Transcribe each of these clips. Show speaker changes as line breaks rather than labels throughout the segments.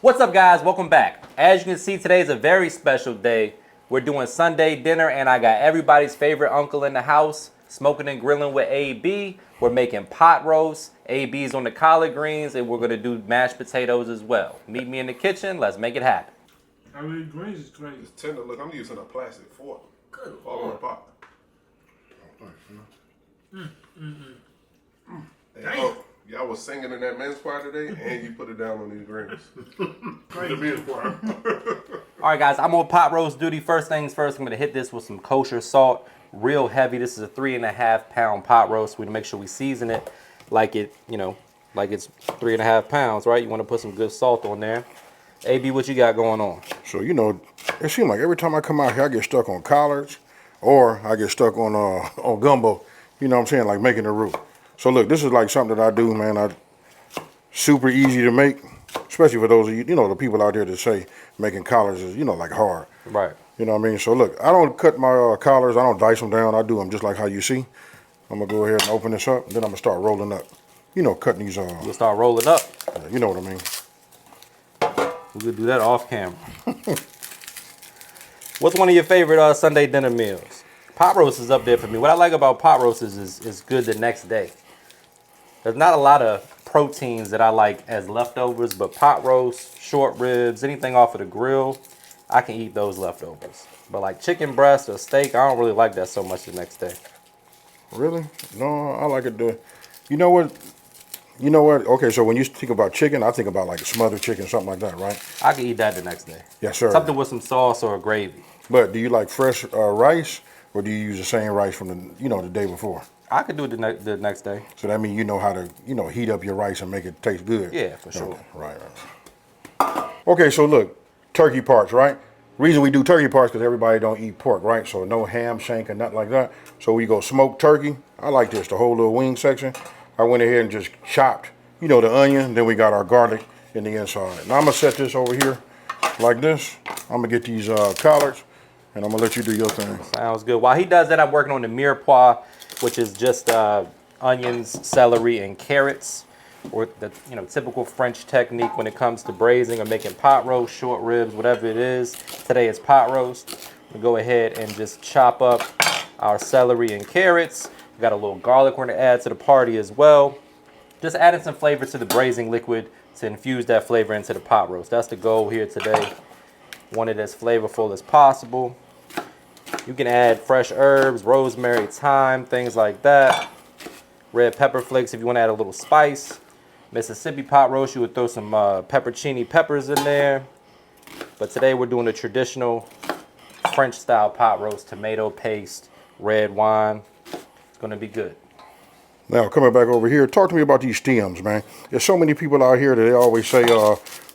What's up, guys? Welcome back. As you can see, today is a very special day. We're doing Sunday dinner, and I got everybody's favorite uncle in the house, smoking and grilling with AB. We're making pot roast. AB's on the collard greens, and we're gonna do mashed potatoes as well. Meet me in the kitchen. Let's make it happen.
I mean, greens is crazy.
It's tender. Look, I'm using a plastic fork.
Good
All in
Lord.
the pot.
Damn.
Y'all was singing in that men's choir today, and you put it down on these greens. The men's choir.
All right, guys, I'm on pot roast duty. First things first, I'm gonna hit this with some kosher salt, real heavy. This is a 3.5 pound pot roast. We make sure we season it like it, like it's 3.5 pounds, right? You want to put some good salt on there. AB, what you got going on?
So, it seems like every time I come out here, I get stuck on collards or I get stuck on gumbo, you know what I'm saying, like making the roux. So, look, this is like something that I do, man. Super easy to make, especially for those of you, the people out there that say making collards is, like hard.
Right.
You know what I mean? So, look, I don't cut my collards. I don't dice them down. I do them just like how you see. I'm going to go ahead and open this up, and then I'm going to start rolling up. Cutting these.
We'll start rolling up.
You know what I mean?
We're gonna do that off camera. What's one of your favorite Sunday dinner meals? Pot roast is up there for me. What I like about pot roast is good the next day. There's not a lot of proteins that I like as leftovers, but pot roast, short ribs, anything off of the grill, I can eat those leftovers. But like chicken breast or steak, I don't really like that so much the next day.
Really? No, I like it. You know what? Okay, so when you think about chicken, I think about like a smothered chicken, something like that, right?
I can eat that the next day.
Yes, sir.
Something with some sauce or a gravy.
But do you like fresh rice, or do you use the same rice from the day before?
I could do it the next day.
So that means you know how to heat up your rice and make it taste good.
Yeah, for sure.
Okay, right. Okay, so look, turkey parts, right? Reason we do turkey parts because everybody don't eat pork, right? So no ham, shank, and nothing like that. So we go smoked turkey. I like this, the whole little wing section. I went ahead and just chopped, the onion. Then we got our garlic in the inside. Now I'm gonna set this over here like this. I'm gonna get these collards, and I'm gonna let you do your thing.
Sounds good. While he does that, I'm working on the mirepoix, which is just onions, celery, and carrots, or the typical French technique when it comes to braising or making pot roast, short ribs, whatever it is. Today is pot roast. We'll go ahead and just chop up our celery and carrots. We got a little garlic we're gonna add to the party as well. Just adding some flavor to the braising liquid to infuse that flavor into the pot roast. That's the goal here today. Want it as flavorful as possible. You can add fresh herbs, rosemary, thyme, things like that. Red pepper flakes if you want to add a little spice. Mississippi pot roast, you would throw some pepperoncini peppers in there. But today we're doing a traditional French style pot roast, tomato paste, red wine. It's gonna be good.
Now, coming back over here, talk to me about these stems, man. There's so many people out here that they always say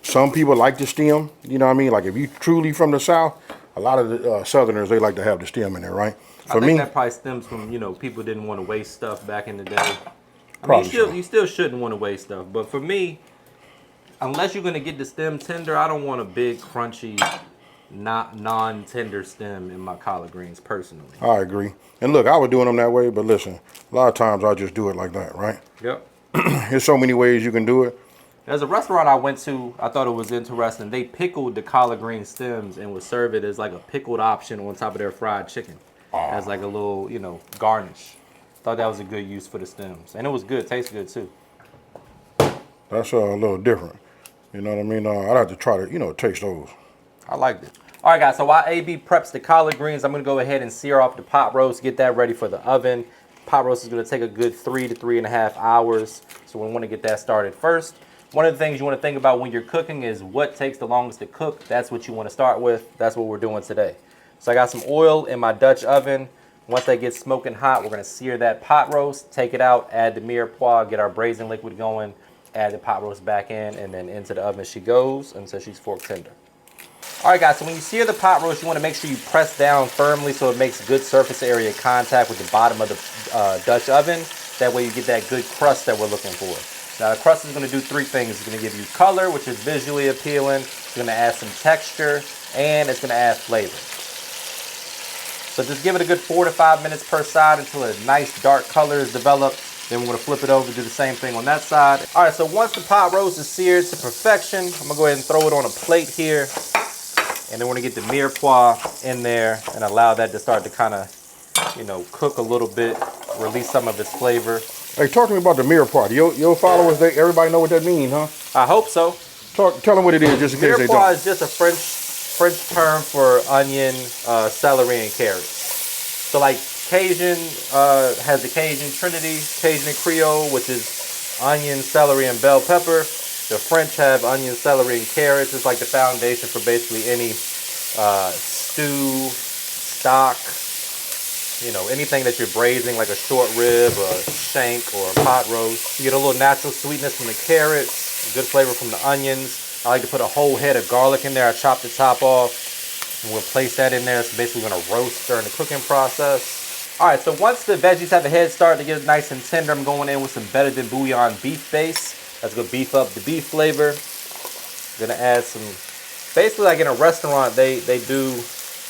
some people like the stem. You know what I mean? Like if you truly from the South, a lot of the Southerners, they like to have the stem in there, right?
I think that probably stems from, people didn't want to waste stuff back in the day. I mean, you still shouldn't want to waste stuff. But for me, unless you're going to get the stem tender, I don't want a big, crunchy, non-tender stem in my collard greens, personally.
I agree. And look, I was doing them that way, but listen, a lot of times I just do it like that, right?
Yep.
There's so many ways you can do it.
There's a restaurant I went to, I thought it was interesting. They pickled the collard green stems and would serve it as like a pickled option on top of their fried chicken. As like a little, garnish. Thought that was a good use for the stems. And it was good, tastes good too.
That's a little different. You know what I mean? I'd have to try to, taste those.
I liked it. All right, guys, so while AB preps the collard greens, I'm gonna go ahead and sear off the pot roast, get that ready for the oven. Pot roast is gonna take a good 3 to 3.5 hours. So we wanna get that started first. One of the things you wanna think about when you're cooking is what takes the longest to cook. That's what you wanna start with. That's what we're doing today. So I got some oil in my Dutch oven. Once that gets smoking hot, we're gonna sear that pot roast, take it out, add the mirepoix, get our braising liquid going, add the pot roast back in, and then into the oven she goes until she's fork tender. All right, guys, so when you sear the pot roast, you want to make sure you press down firmly so it makes good surface area contact with the bottom of the Dutch oven. That way you get that good crust that we're looking for. Now, the crust is going to do three things. It's going to give you color, which is visually appealing. It's going to add some texture, and it's going to add flavor. So just give it a good 4 to 5 minutes per side until a nice dark color is developed. Then we're gonna flip it over, do the same thing on that side. All right, so once the pot roast is seared to perfection, I'm gonna go ahead and throw it on a plate here. And then we're gonna get the mirepoix in there and allow that to start to kind of, you know, cook a little bit, release some of its flavor.
Hey, talk to me about the mirepoix. Your followers, everybody know what that means, huh?
I hope so.
Tell them what it is, just in case they
Mirepoix
don't.
is just a French term for onion, celery, and carrots. So like Cajun has the Cajun Trinity, Cajun and Creole, which is onion, celery, and bell pepper. The French have onion, celery, and carrots. It's like the foundation for basically any stew, stock, you know, anything that you're braising, like a short rib, a shank, or a pot roast. You get a little natural sweetness from the carrots, good flavor from the onions. I like to put a whole head of garlic in there. I chop the top off, and we'll place that in there. It's basically gonna roast during the cooking process. All right, so once the veggies have a head start to get nice and tender, I'm going in with some Better Than Bouillon beef base. That's gonna beef up the beef flavor. I'm gonna add some, basically like in a restaurant, they do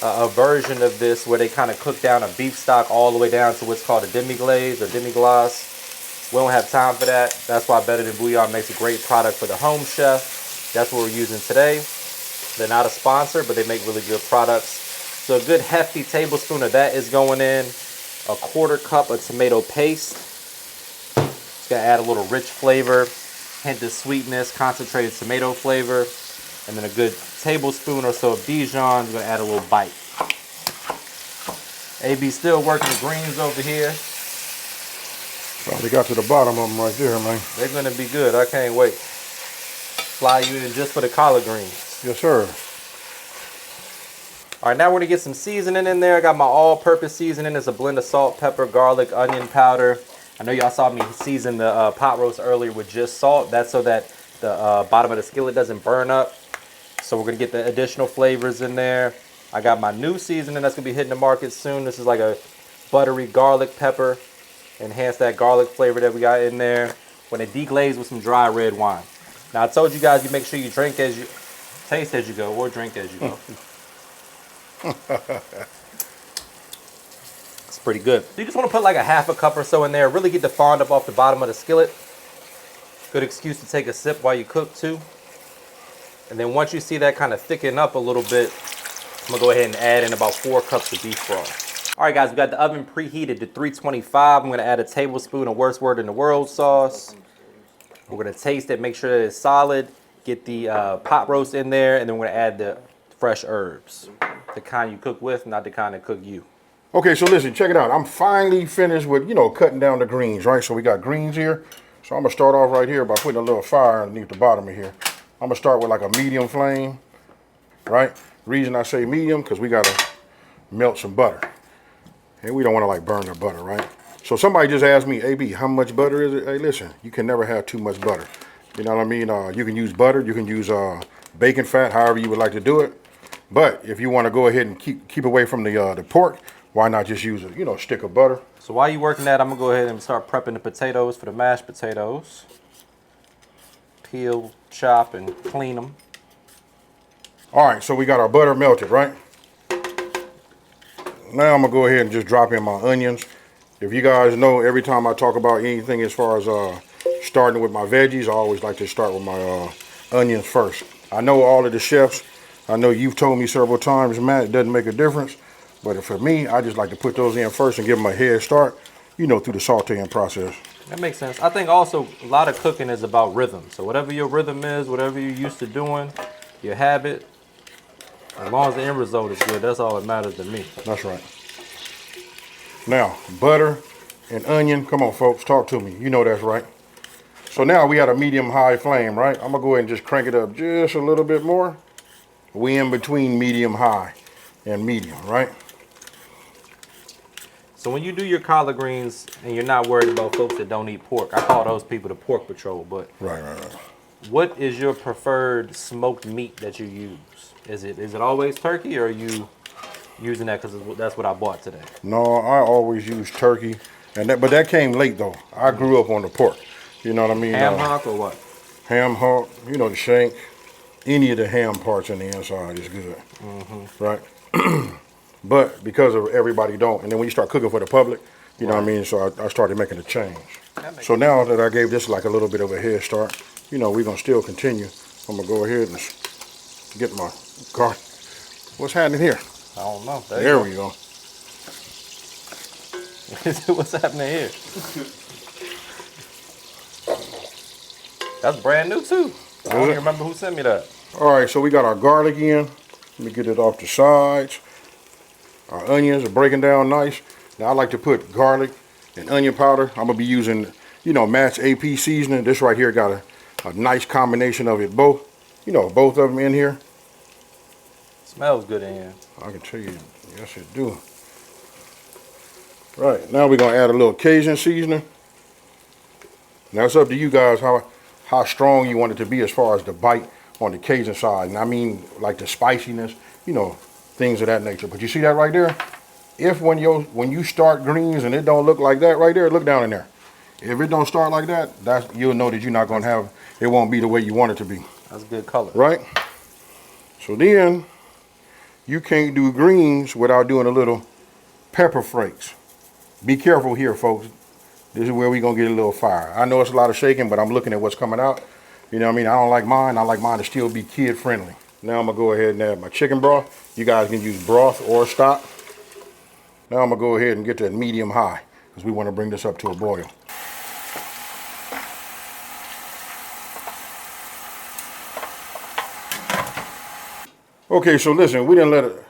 a version of this where they kind of cook down a beef stock all the way down to what's called a demi-glaze or demi-glace. We don't have time for that. That's why Better Than Bouillon makes a great product for the home chef. That's what we're using today. They're not a sponsor, but they make really good products. So a good hefty tablespoon of that is going in. A 1/4 cup of tomato paste. It's gonna add a little rich flavor, hint of sweetness, concentrated tomato flavor, and then a good tablespoon or so of Dijon is gonna add a little bite. AB still working the greens over here.
Well, they got to the bottom of them right there, man.
They're gonna be good. I can't wait. Fly you in just for the collard greens.
Yes, sir.
All right, now we're gonna get some seasoning in there. I got my all-purpose seasoning. It's a blend of salt, pepper, garlic, onion powder. I know y'all saw me season the pot roast earlier with just salt. That's so that the bottom of the skillet doesn't burn up. So we're gonna get the additional flavors in there. I got my new seasoning that's gonna be hitting the market soon. This is like a buttery garlic pepper. Enhance that garlic flavor that we got in there. When it deglaze with some dry red wine. Now I told you guys, you make sure you drink as you, taste as you go, or drink as you go. It's pretty good. So you just want to put like a 1/2 cup or so in there. Really get the fond up off the bottom of the skillet. Good excuse to take a sip while you cook too. And then once you see that kind of thicken up a little bit, I'm gonna go ahead and add in about 4 cups of beef broth. All right guys, we got the oven preheated to 325. I'm gonna add a tablespoon of Worst Word in the World sauce. We're gonna taste it, make sure that it's solid. Get the pot roast in there, and then we're gonna add the fresh herbs. The kind you cook with, not the kind that cook you.
Okay, so listen, check it out. I'm finally finished with, you know, cutting down the greens, right? So we got greens here. So I'm gonna start off right here by putting a little fire underneath the bottom of here. I'm gonna start with like a medium flame, right? Reason I say medium, because we gotta melt some butter. And we don't wanna like burn the butter, right? So somebody just asked me, AB, how much butter is it? Hey, listen, you can never have too much butter. You know what I mean? You can use butter, you can use bacon fat, however you would like to do it. But if you want to go ahead and keep away from the pork, why not just use a stick of butter?
So while you're working that, I'm gonna go ahead and start prepping the potatoes for the mashed potatoes. Peel, chop, and clean them.
All right, so we got our butter melted, right? Now I'm gonna go ahead and just drop in my onions. If you guys know, every time I talk about anything as far as starting with my veggies, I always like to start with my onions first. I know all of the chefs, I know you've told me several times, Matt, it doesn't make a difference. But for me, I just like to put those in first and give them a head start, you know, through the sauteing process.
That makes sense. I think also a lot of cooking is about rhythm. So whatever your rhythm is, whatever you're used to doing, your habit, as long as the end result is good, that's all that matters to me.
That's right. Now, butter and onion, come on folks, talk to me. You know that's right. So now we got a medium-high flame, right? I'm gonna go ahead and just crank it up just a little bit more. We in between medium-high and medium, right?
So when you do your collard greens and you're not worried about folks that don't eat pork, I call those people the pork patrol, but
Right.
what is your preferred smoked meat that you use? Is it always turkey, or are you using that because that's what I bought today?
No, I always use turkey, but that came late though. I grew up on the pork. You know what I mean?
Ham hock or what?
Ham hock, you know, the shank, any of the ham parts on the inside is good, right? But because of everybody don't, and then when you start cooking for the public, You know what I mean? So I started making a change.
makes
So now that I gave this like a little bit of a head start, you know, we're gonna still continue. I'm gonna go ahead and get my garlic. What's happening here?
I don't know.
There we go.
What's happening here? That's brand new too. I don't even remember who sent me that.
All right, so we got our garlic in. Let me get it off the sides. Our onions are breaking down nice. Now I like to put garlic and onion powder. I'm gonna be using, you know, Matt's AP seasoning. This right here got a nice combination of it both. You know, both of them in here.
Smells good in here.
I can tell you, yes it do. Right, now we're gonna add a little Cajun seasoning. Now it's up to you guys how strong you want it to be as far as the bite on the Cajun side. And I mean like the spiciness, you know, things of that nature. But you see that right there? If when you start greens and it don't look like that right there, look down in there. If it don't start like that, you'll know that you're not gonna have, it won't be the way you want it to be.
That's a good color.
Right? So then you can't do greens without doing a little pepper flakes. Be careful here, folks. This is where we're gonna get a little fire. I know it's a lot of shaking, but I'm looking at what's coming out. You know what I mean? I don't like mine. I like mine to still be kid friendly. Now I'm gonna go ahead and add my chicken broth. You guys can use broth or stock. Now I'm gonna go ahead and get that medium high because we want to bring this up to a boil. Okay, so listen, we didn't let it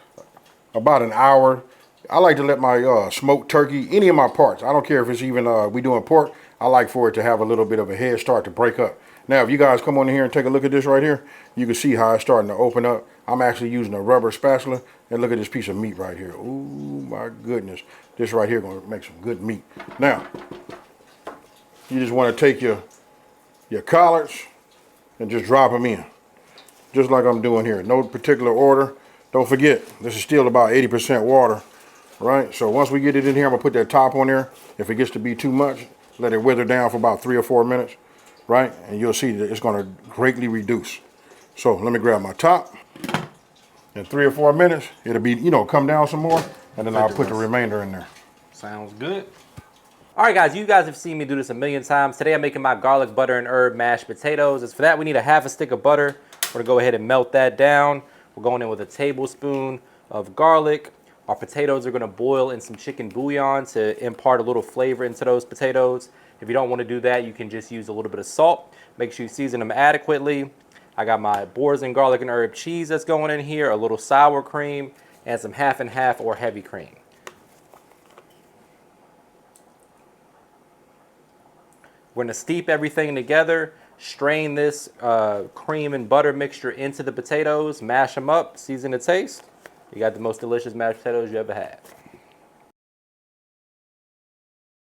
about an hour. I like to let my smoked turkey, any of my parts, I don't care if it's even we doing pork, I like for it to have a little bit of a head start to break up. Now, if you guys come on in here and take a look at this right here, you can see how it's starting to open up. I'm actually using a rubber spatula, and look at this piece of meat right here. Ooh, my goodness. This right here gonna make some good meat. Now, you just wanna take your collards and just drop them in. Just like I'm doing here, no particular order. Don't forget, this is still about 80% water, right? So once we get it in here, I'm gonna put that top on there. If it gets to be too much, let it wither down for about 3 or 4 minutes, right? And you'll see that it's gonna greatly reduce. So let me grab my top. In 3 or 4 minutes, it'll be, you know, come down some more, and then I'll put the remainder in there.
Sounds good. All right, guys, you guys have seen me do this a million times. Today I'm making my garlic, butter, and herb mashed potatoes. As for that, we need a half a stick of butter. We're gonna go ahead and melt that down. We're going in with a tablespoon of garlic. Our potatoes are gonna boil in some chicken bouillon to impart a little flavor into those potatoes. If you don't wanna do that, you can just use a little bit of salt. Make sure you season them adequately. I got my boars and garlic and herb cheese that's going in here, a little sour cream, and some half and half or heavy cream. We're gonna steep everything together, strain this cream and butter mixture into the potatoes, mash them up, season to taste. You got the most delicious mashed potatoes you ever had.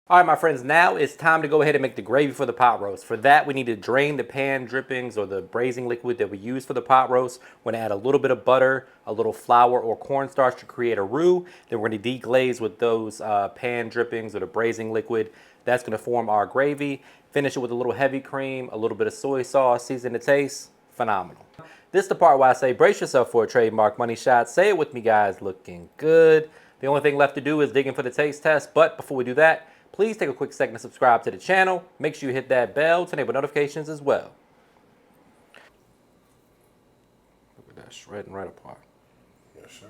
All right, my friends, now it's time to go ahead and make the gravy for the pot roast. For that, we need to drain the pan drippings or the braising liquid that we use for the pot roast. We're gonna add a little bit of butter, a little flour or cornstarch to create a roux. Then we're gonna deglaze with those pan drippings or the braising liquid. That's gonna form our gravy. Finish it with a little heavy cream, a little bit of soy sauce, season to taste. Phenomenal. This is the part where I say, brace yourself for a trademark money shot. Say it with me, guys. Looking good. The only thing left to do is dig in for the taste test. But before we do that, please take a quick second to subscribe to the channel. Make sure you hit that bell to enable notifications as well. Look at that shredding right apart.
Yes, sir.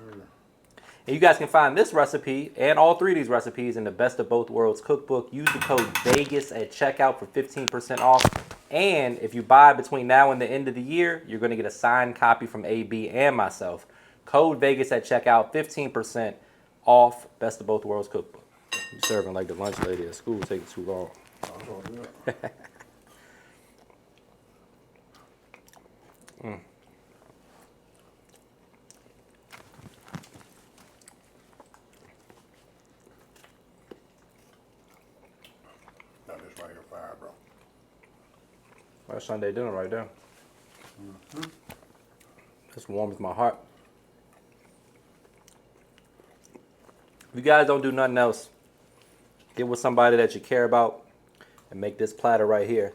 And you guys can find this recipe and all 3 of these recipes in the Best of Both Worlds cookbook. Use the code VEGAS at checkout for 15% off. And if you buy between now and the end of the year, you're going to get a signed copy from AB and myself. Code VEGAS at checkout, 15% off Best of Both Worlds cookbook. You're serving like the lunch lady at school, taking too long.
Now this right here fire, bro.
That's Sunday dinner right there. This warms my heart. If you guys don't do nothing else, get with somebody that you care about and make this platter right here.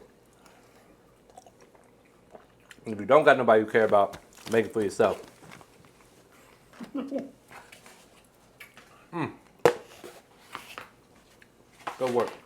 And if you don't got nobody you care about, make it for yourself. Good work.